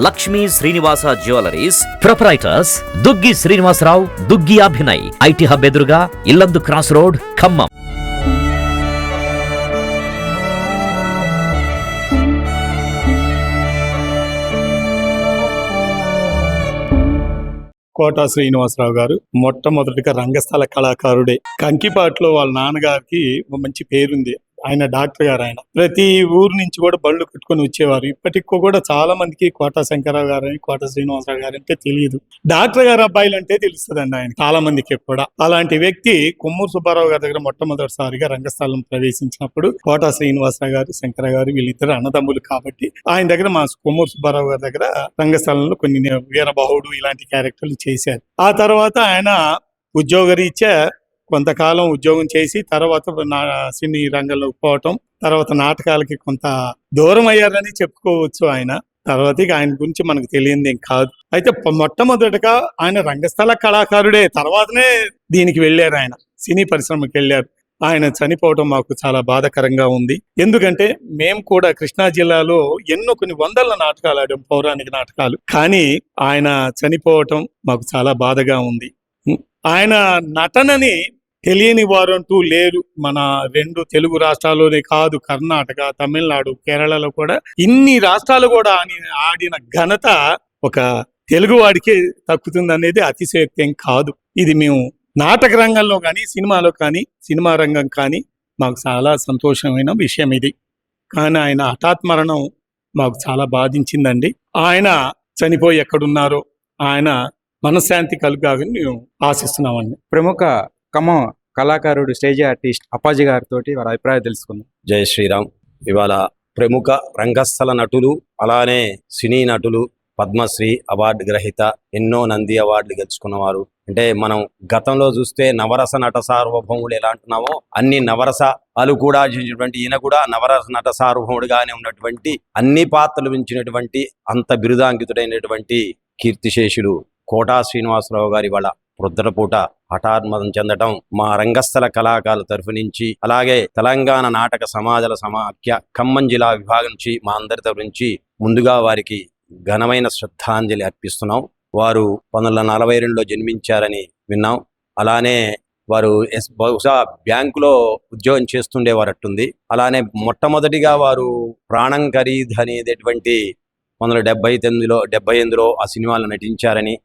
Lakshmi Srinivasa jewellers proprietors Duggi Srinivasarao, Duggi Abhinay, IT hub ఎదురుగా Yellandu cross road, Khammam. Kota Srinivasarao గారు మొట్టమొదటిగా రంగస్థల కళాకారుడే. కంకిపాట్లో వాళ్ళ నాన్నగారికి మంచి పేరుంది. ఆయన డాక్టర్ గారు. ఆయన ప్రతి ఊరు నుంచి కూడా బళ్ళు కట్టుకొని వచ్చేవారు. ఇప్పటికి కూడా చాలా మందికి కోటా శంకరరావు గారు అని, కోటా శ్రీనివాసరావు గారు అంటే తెలియదు. డాక్టర్ గారు అబ్బాయిలు అంటే తెలుస్తుందండి ఆయన చాలా మందికి కూడా. అలాంటి వ్యక్తి కొమ్మూరు సుబ్బారావు గారి దగ్గర మొట్టమొదటిసారిగా రంగస్థలం ప్రవేశించినప్పుడు కోటా శ్రీనివాసరావు గారు, శంకర గారు వీళ్ళిద్దరు అన్నదమ్ములు కాబట్టి ఆయన దగ్గర మా కొమ్మూరు సుబ్బారావు గారి దగ్గర రంగస్థలంలో కొన్ని వీరబాహుడు ఇలాంటి క్యారెక్టర్లు చేశారు. ఆ తర్వాత ఆయన ఉద్యోగరీత్యా కొంతకాలం ఉద్యోగం చేసి తర్వాత సినీ రంగంలోకి పోవటం, తర్వాత నాటకాలకి కొంత దూరం అయ్యారని చెప్పుకోవచ్చు. ఆయన తర్వాత ఆయన గురించి మనకు తెలియంది ఏం కాదు. అయితే మొట్టమొదటిగా ఆయన రంగస్థల కళాకారుడే, తర్వాతనే దీనికి వెళ్ళారు. ఆయన సినీ పరిశ్రమకి వెళ్ళారు. ఆయన చనిపోవటం మాకు చాలా బాధాకరంగా ఉంది. ఎందుకంటే మేము కూడా కృష్ణా జిల్లాలో కొన్ని వందల నాటకాలు ఆడాం, పౌరాణిక నాటకాలు. కానీ ఆయన చనిపోవటం మాకు చాలా బాధగా ఉంది. ఆయన నటనని తెలియని వారంటూ లేరు. మన 2 తెలుగు రాష్ట్రాల్లోనే కాదు, కర్ణాటక, తమిళనాడు, కేరళలో కూడా ఇన్ని రాష్ట్రాలు కూడా ఆడిన ఘనత ఒక తెలుగువాడికే దక్కుతుంది అనేది అతిశయోక్తి ఏం కాదు. ఇది మేము నాటక రంగంలో కానీ, సినిమాలో కానీ, సినిమా రంగం కానీ మాకు చాలా సంతోషమైన విషయం ఇది. కానీ ఆయన హఠాత్ మరణం మాకు చాలా బాధించిందండి. ఆయన చనిపోయి ఎక్కడున్నారో ఆయన మనశ్శాంతి కలుగాలని మేము ఆశిస్తున్నామండి. ప్రముఖ ఖమ్మం కళాకారుడు, స్టేజ్ ఆర్టిస్ట్ అప్పాజీ గారితో వారి అభిప్రాయం తెలుసుకుందాం. జై శ్రీరామ్. ఇవాళ ప్రముఖ రంగస్థల నటులు, అలానే సినీ నటులు, పద్మశ్రీ అవార్డు గ్రహీత, ఎన్నో నంది అవార్డులు గెలుచుకున్నవారు. అంటే మనం గతంలో చూస్తే నవరస నట సార్వభౌముడు ఎలా అంటున్నామో అన్ని నవరసాలు కూడా చేసినటువంటి ఈయన కూడా నవరస నట సార్వభౌముడుగానే ఉన్నటువంటి అన్ని పాత్రలు మించినటువంటి అంత బిరుదాంకితుడైనటువంటి కీర్తిశేషులు కోటా శ్రీనివాసరావు గారి వాళ్ళ ప్రొద్దుటపూట హఠాన్మతం చెందటం మా రంగస్థల కళాకారుల తరఫు నుంచి, అలాగే తెలంగాణ నాటక సమాజాల సమాఖ్య ఖమ్మం జిల్లా విభాగం నుంచి మా అందరి తరఫు నుంచి ముందుగా వారికి ఘనమైన శ్రద్ధాంజలి అర్పిస్తున్నాం. వారు 1942లో జన్మించారని విన్నాం. అలానే వారు బహుశా బ్యాంకులో ఉద్యోగం చేస్తుండేవారట్టుంది. అలానే వారు ప్రాణం ఖరీద్ అనేటటువంటి 1978లో ఆ సినిమాలో నటించారని,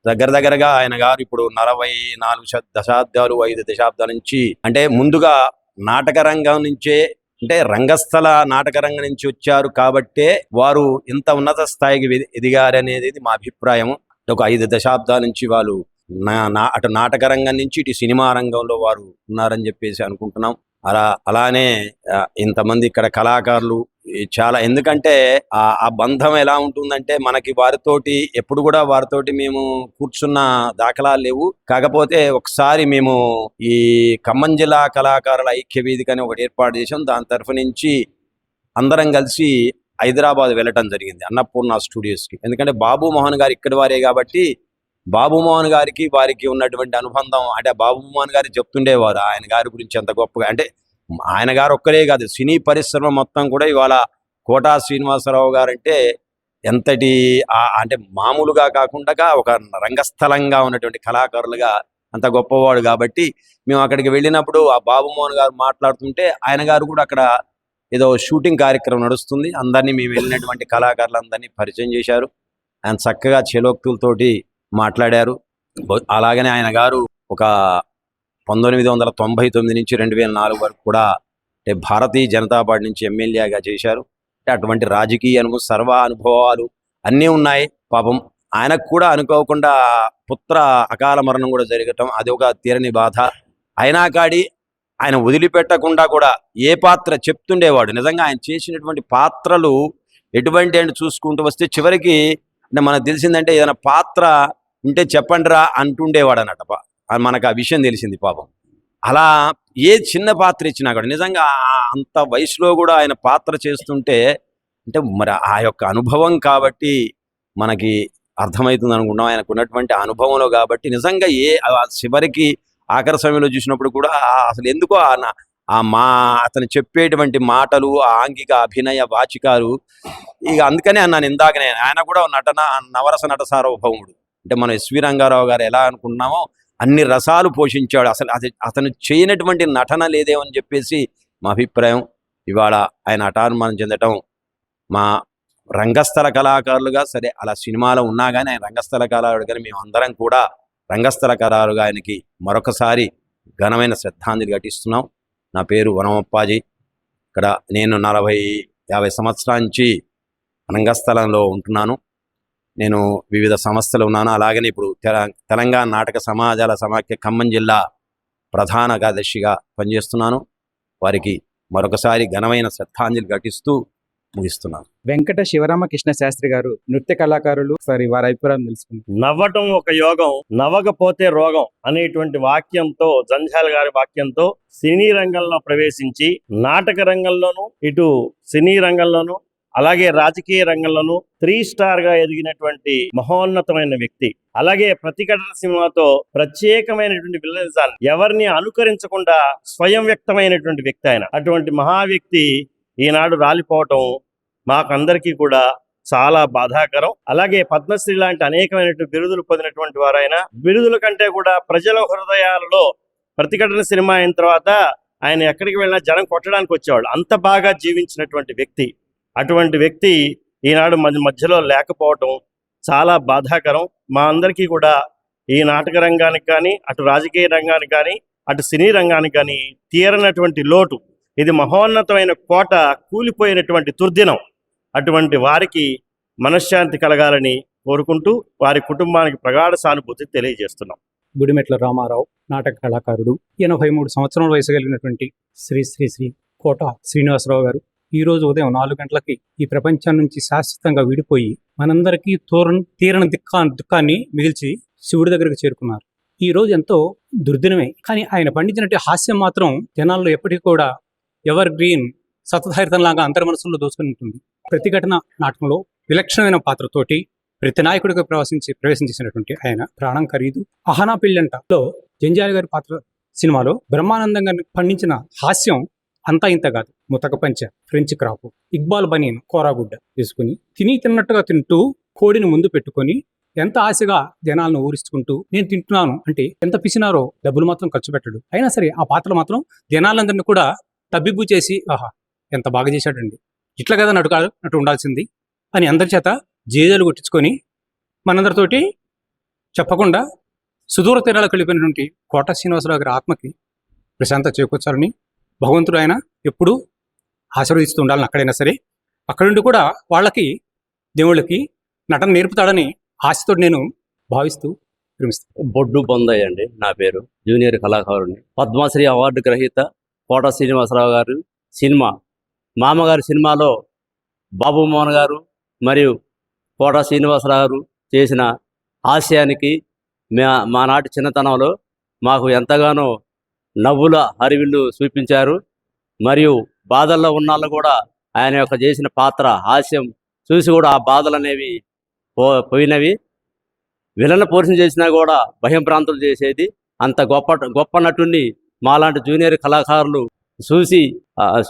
దగ్గరగా ఆయన గారు ఇప్పుడు 44 దశాబ్దాలు 5 దశాబ్దాల నుంచి, అంటే ముందుగా నాటక రంగం నుంచే, అంటే రంగస్థల నాటక రంగం నుంచి వచ్చారు కాబట్టే వారు ఇంత ఉన్నత స్థాయికి ఎదిగారనేది మా అభిప్రాయం. ఒక 5 దశాబ్దాల నుంచి వాళ్ళు అటు నాటక రంగం నుంచి ఇటు సినిమా రంగంలో వారు ఉన్నారని చెప్పేసి అనుకుంటున్నాం. అలానే ఇంతమంది ఇక్కడ కళాకారులు చాలా, ఎందుకంటే ఆ బంధం ఎలా ఉంటుందంటే మనకి వారితోటి ఎప్పుడు కూడా వారితోటి మేము కూర్చున్న దాఖలాలు లేవు. కాకపోతే ఒకసారి మేము ఈ ఖమ్మం జిల్లా కళాకారుల ఐక్య వేదిక అని ఒకటి ఏర్పాటు చేసాం. దాని తరఫు నుంచి అందరం కలిసి హైదరాబాద్ వెళ్ళటం జరిగింది, అన్నపూర్ణ స్టూడియోస్కి. ఎందుకంటే బాబు మోహన్ గారు ఇక్కడి వారే కాబట్టి బాబు మోహన్ గారికి వారికి ఉన్నటువంటి అనుబంధం, అంటే బాబు మోహన్ గారు చెప్తుండేవారు ఆయన గారి గురించి ఎంత గొప్పగా. అంటే ఆయన గారు ఒక్కరే కాదు, సినీ పరిశ్రమ మొత్తం కూడా ఇవాళ కోటా శ్రీనివాసరావు గారు అంటే ఎంతటి, అంటే మామూలుగా కాకుండా ఒక రంగస్థలంగా ఉన్నటువంటి కళాకారులుగా అంత గొప్పవాడు. కాబట్టి మేము అక్కడికి వెళ్ళినప్పుడు ఆ బాబు మోహన్ గారు మాట్లాడుతుంటే ఆయన గారు కూడా అక్కడ ఏదో షూటింగ్ కార్యక్రమం నడుస్తుంది, అందరినీ మేము వెళ్ళినటువంటి కళాకారులందరినీ పరిచయం చేశారు. ఆయన చక్కగా చేలోక్తులతోటి మాట్లాడారు. అలాగనే ఆయన గారు ఒక 1999 నుంచి 2004 వరకు కూడా అంటే భారతీయ జనతా పార్టీ నుంచి ఎమ్మెల్యేగా చేశారు. అంటే అటువంటి రాజకీయ సర్వ అనుభవాలు అన్నీ ఉన్నాయి. పాపం ఆయనకు కూడా అనుకోకుండా పుత్ర అకాల మరణం కూడా జరగటం అది ఒక తీరని బాధ. అయినా కాడి ఆయన వదిలిపెట్టకుండా కూడా ఏ పాత్ర చెప్తుండేవాడు. నిజంగా ఆయన చేసినటువంటి పాత్రలు ఎటువంటి అని చూసుకుంటూ వస్తే చివరికి అంటే మనకు తెలిసిందంటే ఏదైనా పాత్ర ఉంటే చెప్పండిరా అంటుండేవాడు అన్నట్టు. మనకు ఆ విషయం తెలిసింది పాపం. అలా ఏ చిన్న పాత్ర ఇచ్చినా కూడా నిజంగా అంత వయసులో కూడా ఆయన పాత్ర చేస్తుంటే అంటే మరి ఆ యొక్క అనుభవం కాబట్టి మనకి అర్థమవుతుంది అనుకున్నాం. ఆయనకు ఉన్నటువంటి అనుభవంలో కాబట్టి నిజంగా చివరికి ఆఖరి సమయంలో చూసినప్పుడు కూడా అసలు ఎందుకో అతను చెప్పేటువంటి మాటలు, ఆ ఆంగిక అభినయ వాచికాలు, ఇక అందుకనే అన్నాను ఇందాకనే, ఆయన కూడా నవరస నట సార్వభౌముడు. అంటే మనం ఎస్వి రంగారావు గారు ఎలా అనుకుంటున్నామో అన్ని రసాలు పోషించాడు. అసలు అతను చేయనటువంటి నటన లేదేమని చెప్పేసి మా అభిప్రాయం. ఇవాళ ఆయన అటాన్మానం చెందటం, మా రంగస్థల కళాకారులుగా సరే అలా సినిమాలో ఉన్నా కానీ ఆయన రంగస్థల కళాకారుడు, కానీ మేము అందరం కూడా రంగస్థల కళాకారులుగా ఆయనకి మరొకసారి ఘనమైన శ్రద్ధాంజలి ఘటిస్తున్నాం. నా పేరు వనమప్పాజీ. ఇక్కడ నేను 40-50 సంవత్సరాల నుంచి రంగస్థలంలో ఉంటున్నాను. నేను వివిధ సంస్థలు ఉన్నాను. అలాగనే ఇప్పుడు తెలంగాణ నాటక సమాజాల సమాఖ్య ఖమ్మం జిల్లా ప్రధాన కార్యదర్శిగా పనిచేస్తున్నాను. వారికి మరొకసారి ఘనమైన శ్రద్ధాంజలి ఘటిస్తూ ముగిస్తున్నాను. వెంకట శివరామకృష్ణ శాస్త్రి గారు నృత్య కళాకారులు, సరే వారి అభిప్రాయం తెలుసుకుందాం. నవ్వటం ఒక యోగం, నవ్వకపోతే రోగం అనేటువంటి వాక్యంతో, జంధ్యాల గారి వాక్యంతో సినీ రంగంలో ప్రవేశించి నాటక రంగంలోనూ, ఇటు సినీ రంగంలోనూ, అలాగే రాజకీయ రంగంలోనూ 3 స్టార్ గా ఎదిగినటువంటి మహోన్నతమైన వ్యక్తి. అలాగే ప్రతిఘటన సినిమాతో ప్రత్యేకమైనటువంటి విలనిజాన్ని ఎవరిని అనుకరించకుండా స్వయం వ్యక్తమైనటువంటి వ్యక్తి ఆయన. అటువంటి మహా వ్యక్తి ఈనాడు రాలిపోవటం మాకందరికీ కూడా చాలా బాధాకరం. అలాగే పద్మశ్రీ లాంటి అనేకమైనటువంటి బిరుదులు పొందినటువంటి వారైన, బిరుదుల కంటే కూడా ప్రజల హృదయాలలో ప్రతిఘటన సినిమా అయిన తర్వాత ఆయన ఎక్కడికి వెళ్ళినా జనం కొట్టడానికి వచ్చేవాళ్ళు. అంత బాగా జీవించినటువంటి వ్యక్తి. అటువంటి వ్యక్తి ఈనాడు మధ్యలో లేకపోవటం చాలా బాధాకరం. మా అందరికీ కూడా ఈ నాటక రంగానికి కానీ, అటు రాజకీయ రంగానికి కానీ, అటు సినీ రంగానికి కానీ తీరనటువంటి లోటు. ఇది మహోన్నతమైన కోట కూలిపోయినటువంటి దుర్దినం. అటువంటి వారికి మనశ్శాంతి కలగాలని కోరుకుంటూ వారి కుటుంబానికి ప్రగాఢ సానుభూతి తెలియజేస్తున్నాం. గుడిమెట్ల రామారావు నాటక కళాకారుడు, 83 సంవత్సరాల వయసు కలిగినటువంటి శ్రీ శ్రీ శ్రీ కోట శ్రీనివాసరావు గారు ఈ రోజు ఉదయం 4 గంటలకి ఈ ప్రపంచం నుంచి శాశ్వతంగా విడిపోయి మనందరికీ తీరని దుఃఖాన్ని మిగిల్చి శివుడి దగ్గరకు చేరుకున్నారు. ఈ రోజు ఎంతో దుర్దినమే, కానీ ఆయన పండించినట్టు హాస్యం మాత్రం జనాల్లో ఎప్పటికీ కూడా ఎవర్ గ్రీన్ సతతహరితంలాగా అందరి మనసుల్లో దోచుకుని ఉంటుంది. ప్రతిఘటన నాటకంలో విలక్షణమైన పాత్రతోటి ప్రతి నాయకుడిగా ప్రవేశించేసినటువంటి ఆయన ప్రాణం ఖరీదు. అహనా పెళ్ళంటలో జంధ్యాల గారి పాత్ర సినిమాలో బ్రహ్మానందంగా పండించిన హాస్యం అంతా ఇంత కాదు. ముతక పంచ, ఫ్రెంచ్ క్రాపు, ఇక్బాల్ బనీన్, కోరాగుడ్డ వేసుకుని తిన్నట్టుగా తింటూ కోడిని ముందు పెట్టుకొని ఎంత ఆశగా జనాలను ఊరిస్తుకుంటూ నేను తింటున్నాను అంటే ఎంత పిసినారో డబ్బులు మాత్రం ఖర్చు పెట్టడు. అయినా సరే ఆ పాత్ర మాత్రం జనాలందరినీ కూడా తబ్బిబ్బు చేసి ఆహా ఎంత బాగా చేశాడండి, ఇట్లా కదా నటు ఉండాల్సింది అని అందరి చేత జేజాలు కొట్టించుకొని మనందరితోటి చెప్పకుండా సుదూర తీరాలకు వెళ్ళిపోయినటువంటి కోట శ్రీనివాసరావు గారి ఆత్మకి ప్రశాంత చేకూర్చాలని భగవంతుడు ఆయన ఎప్పుడూ ఆశీర్వదిస్తూ ఉండాలని, అక్కడైనా సరే అక్కడి నుండి కూడా వాళ్ళకి దేవుళ్ళకి నటన నేర్పుతాడని ఆశతో నేను భావిస్తూ ప్రేమిస్తాను. బొడ్డు బొందయ్య అండి నా పేరు. జూనియర్ కళాకారుడిని. పద్మశ్రీ అవార్డు గ్రహీత కోట శ్రీనివాసరావు గారు సినిమా మామగారి సినిమాలో బాబు మోహన్ గారు మరియు కోట శ్రీనివాసరావు గారు చేసిన హాస్యానికి మా నాటి చిన్నతనంలో మాకు ఎంతగానో నవ్వుల హరివిల్లు చూపించారు. మరియు బాధల్లో ఉన్నాళ్ళు కూడా ఆయన యొక్క చేసిన పాత్ర హాస్యం చూసి కూడా ఆ బాధలు అనేవి పోయినవి. విలన పోర్షన్ చేసినా కూడా భయం ప్రాంతాలు చేసేది. అంత గొప్ప నటుడిని మాలాంటి జూనియర్ కళాకారులు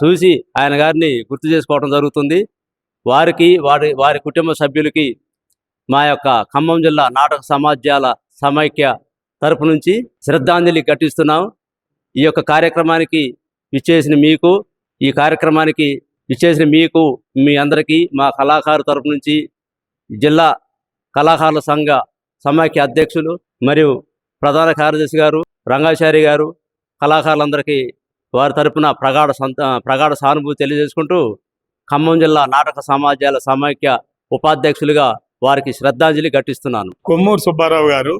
చూసి ఆయన గారిని గుర్తు చేసుకోవడం జరుగుతుంది. వారికి వారి కుటుంబ సభ్యులకి మా యొక్క ఖమ్మం జిల్లా నాటక సమాజాల సమైక్య తరపు నుంచి శ్రద్ధాంజలి ఘటిస్తున్నాం. ఈ యొక్క కార్యక్రమానికి విచ్చేసిన మీకు మీ అందరికీ మా కళాకారు తరపు నుంచి జిల్లా కళాకారుల సంఘ సమైక్య అధ్యక్షులు మరియు ప్రధాన కార్యదర్శి గారు రంగాచారి గారు కళాకారులందరికీ వారి తరపున ప్రగాఢ సానుభూతి తెలియజేసుకుంటూ ఖమ్మం జిల్లా నాటక సమాజాల సమైక్య ఉపాధ్యక్షులుగా వారికి శ్రద్ధాంజలి ఘటిస్తున్నాను. కొమ్మూరు సుబ్బారావు గారు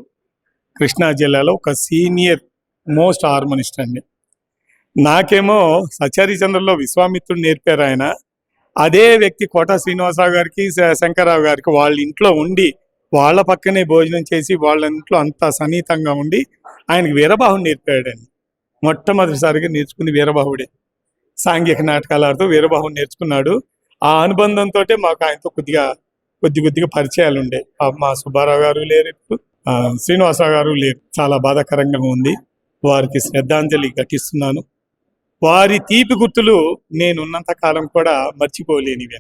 కృష్ణా జిల్లాలో ఒక సీనియర్ మోస్ట్ హార్మోనిస్ట్ అండి. నాకేమో సత్యహరిచంద్రలో విశ్వామిత్రుడు నేర్పారు ఆయన. అదే వ్యక్తి కోట శ్రీనివాసరావు గారికి శంకర్రావు గారికి వాళ్ళ ఇంట్లో ఉండి వాళ్ళ పక్కనే భోజనం చేసి వాళ్ళ ఇంట్లో అంతా సన్నిహితంగా ఉండి ఆయనకి వీరబాహుడు నేర్పాడండి. మొట్టమొదటిసారిగా నేర్చుకుని వీరబాహుడే. సాంఘిక నాటకాలు ఆడుతూ వీరబాహుడు నేర్చుకున్నాడు. ఆ అనుబంధంతో మాకు ఆయనతో కొద్దిగా పరిచయాలు ఉండే. మా సుబ్బారావు గారు లేరు, ఇప్పుడు శ్రీనివాసరావు గారు లేరు. చాలా బాధాకరంగా ఉంది. వారికి శ్రద్ధాంజలి ఘటిస్తున్నాను. వారి తీపి గుర్తులు నేనున్నంత కాలం కూడా మర్చిపోలేనివి.